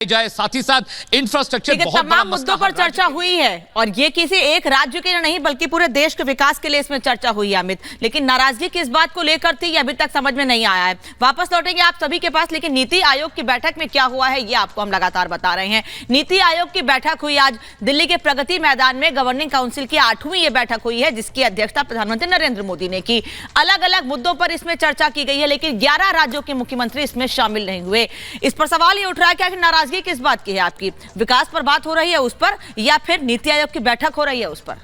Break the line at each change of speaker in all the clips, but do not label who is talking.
जाए, साथ ही साथ इंफ्रास्ट्रक्चर बहुत
तमाम मुद्दों पर चर्चा हुई है और ये किसी एक राज्य के नहीं बल्कि पूरे देश के विकास के लिए इसमें चर्चा हुई है अमित। लेकिन नाराजगी किस बात को लेकर थी ये अभी तक समझ में नहीं आया है। वापस लौटेंगे आप सभी के पास, लेकिन नीति आयोग की बैठक में क्या हुआ है ये आपको हम लगातार बता रहे हैं। नीति आयोग की बैठक हुई आज दिल्ली के प्रगति मैदान में। गवर्निंग काउंसिल की 8वीं ये बैठक हुई है जिसकी अध्यक्षता प्रधानमंत्री नरेंद्र मोदी ने की। अलग अलग मुद्दों पर इसमें चर्चा की गई है, लेकिन 11 राज्यों के मुख्यमंत्री इसमें शामिल नहीं हुए। इस पर सवाल ये उठ रहा है कि आखिर नाराजगी किस बात की है? आपकी विकास पर बात हो रही है उस पर, या फिर नीति आयोग की बैठक हो रही है उस पर?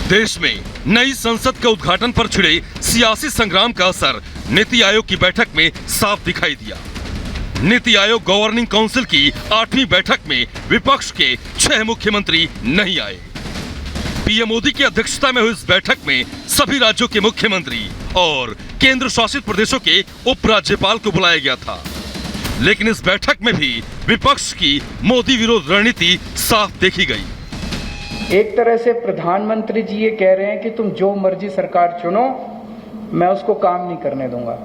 देश में नई संसद के उद्घाटन पर छिड़े सियासी संग्राम का असर नीति आयोग की बैठक में साफ दिखाई दिया। नीति आयोग गवर्निंग काउंसिल की 8वीं बैठक में विपक्ष के 6 मुख्यमंत्री नहीं आए। पीएम मोदी की अध्यक्षता में हुई इस बैठक में सभी राज्यों के मुख्यमंत्री और केंद्र शासित प्रदेशों के उपराज्यपाल को बुलाया गया था। लेकिन इस बैठक में भी विपक्ष की मोदी विरोध रणनीति साफ देखी गई।
एक तरह से प्रधानमंत्री जी ये कह रहे हैं कि तुम जो मर्जी सरकार चुनो, मैं उसको काम नहीं करने दूंगा।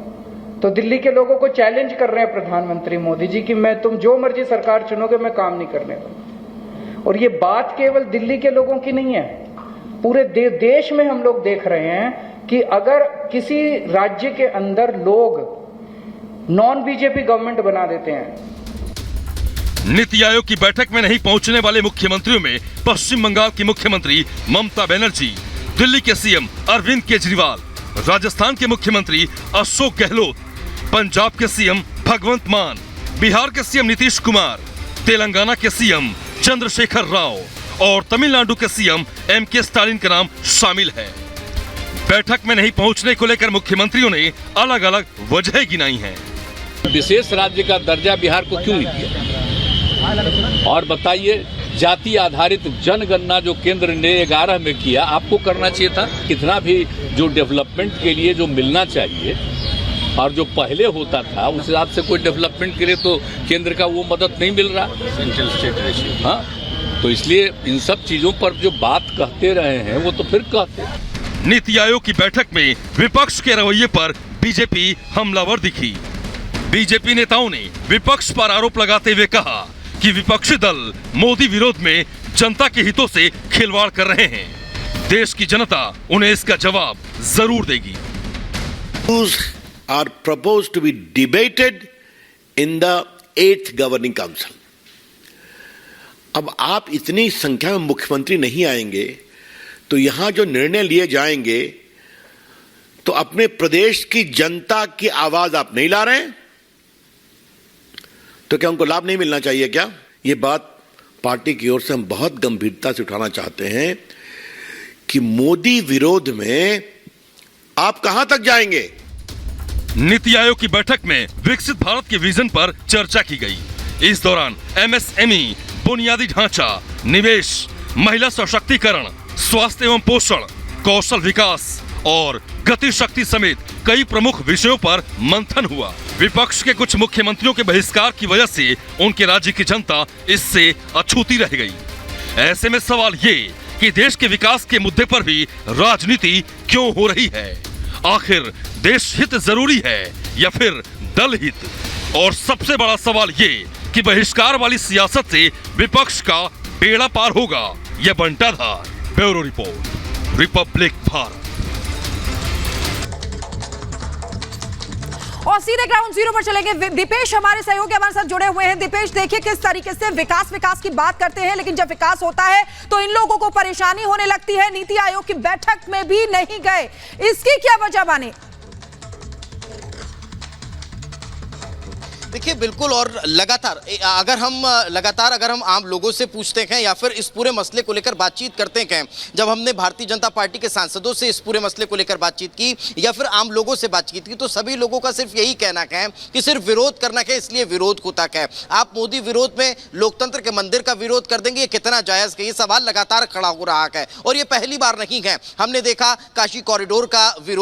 तो दिल्ली के लोगों को चैलेंज कर रहे हैं प्रधानमंत्री मोदी जी कि तुम जो मर्जी सरकार चुनोगे मैं काम नहीं करने दूंगा। और ये बात केवल दिल्ली के लोगों की नहीं है, पूरे देश में हम लोग देख रहे हैं कि अगर किसी राज्य के अंदर लोग नॉन बीजेपी गवर्नमेंट बना देते हैं।
नीति आयोग की बैठक में नहीं पहुंचने वाले मुख्यमंत्रियों में पश्चिम बंगाल की मुख्यमंत्री ममता बनर्जी, दिल्ली के सीएम अरविंद केजरीवाल, राजस्थान के मुख्यमंत्री अशोक गहलोत, पंजाब के सीएम भगवंत मान, बिहार के सीएम नीतीश कुमार, तेलंगाना के सीएम चंद्रशेखर राव और तमिलनाडु के सीएम एमके स्टालिन का नाम शामिल है। बैठक में नहीं पहुंचने को लेकर मुख्यमंत्रियों ने अलग अलग वजह गिनाई हैं।
विशेष राज्य का दर्जा बिहार को क्यों नहीं दिया? और बताइए, जाति आधारित जनगणना जो केंद्र ने 11 में किया, आपको करना चाहिए था। कितना भी जो डेवलपमेंट के लिए जो मिलना चाहिए और जो पहले होता था उस हिसाब से कोई डेवलपमेंट के लिए तो केंद्र का वो मदद नहीं मिल रहा। सेंट्रल स्टेट रेशियो, हाँ, तो इसलिए इन सब चीजों पर जो बात कहते रहे हैं वो तो फिर कहते।
नीति आयोग की बैठक में विपक्ष के रवैये पर बीजेपी हमलावर दिखी। बीजेपी नेताओं ने विपक्ष पर आरोप लगाते हुए कहा कि विपक्षी दल मोदी विरोध में जनता के हितों से खिलवाड़ कर रहे हैं। देश की जनता उन्हें इसका जवाब जरूर देगी।
Are proposed to be debated in the 8th Governing Council. अब आप इतनी संख्या में मुख्यमंत्री नहीं आएंगे तो यहां जो निर्णय लिए जाएंगे तो अपने प्रदेश की जनता की आवाज आप नहीं ला रहे हैं, तो क्या उनको लाभ नहीं मिलना चाहिए क्या? ये बात पार्टी की ओर से हम बहुत गंभीरता से उठाना चाहते हैं कि मोदी विरोध में आप कहां तक जाएंगे।
नीति आयोग की बैठक में विकसित भारत के विजन पर चर्चा की गई। इस दौरान एमएसएमई, बुनियादी ढांचा, निवेश, महिला सशक्तिकरण, स्वास्थ्य एवं पोषण, कौशल विकास और गति शक्ति समेत कई प्रमुख विषयों पर मंथन हुआ। विपक्ष के कुछ मुख्यमंत्रियों के बहिष्कार की वजह से उनके राज्य की जनता इससे अछूती रह गई। ऐसे में सवाल ये कि देश के विकास के मुद्दे पर भी राजनीति क्यों हो रही है? आखिर देश हित जरूरी है या फिर दल हित? और सबसे बड़ा सवाल ये कि बहिष्कार वाली सियासत से विपक्ष का बेड़ा पार होगा या बंटाधार? Bureau report, Republic Bharat.
और सीधे ग्राउंड जीरो पर चलेंगे। दीपेश हमारे सहयोगी हमारे साथ जुड़े हुए हैं। दीपेश, देखिए किस तरीके से विकास की बात करते हैं, लेकिन जब विकास होता है तो इन लोगों को परेशानी होने लगती है। नीति आयोग की बैठक में भी नहीं गए, इसकी क्या वजह माने?
देखिए, बिल्कुल, और लगातार अगर हम आम लोगों से पूछते हैं या फिर इस पूरे मसले को लेकर बातचीत करते हैं, जब हमने भारतीय जनता पार्टी के सांसदों से इस पूरे मसले को लेकर बातचीत की या फिर आम लोगों से बातचीत की, तो सभी लोगों का सिर्फ यही कहना है कि सिर्फ विरोध करना है, इसलिए विरोध होता है। आप मोदी विरोध में लोकतंत्र के मंदिर का विरोध कर देंगे, ये कितना जायज है? ये सवाल लगातार खड़ा हो रहा है और ये पहली बार नहीं है। हमने देखा काशी कॉरिडोर का विरोध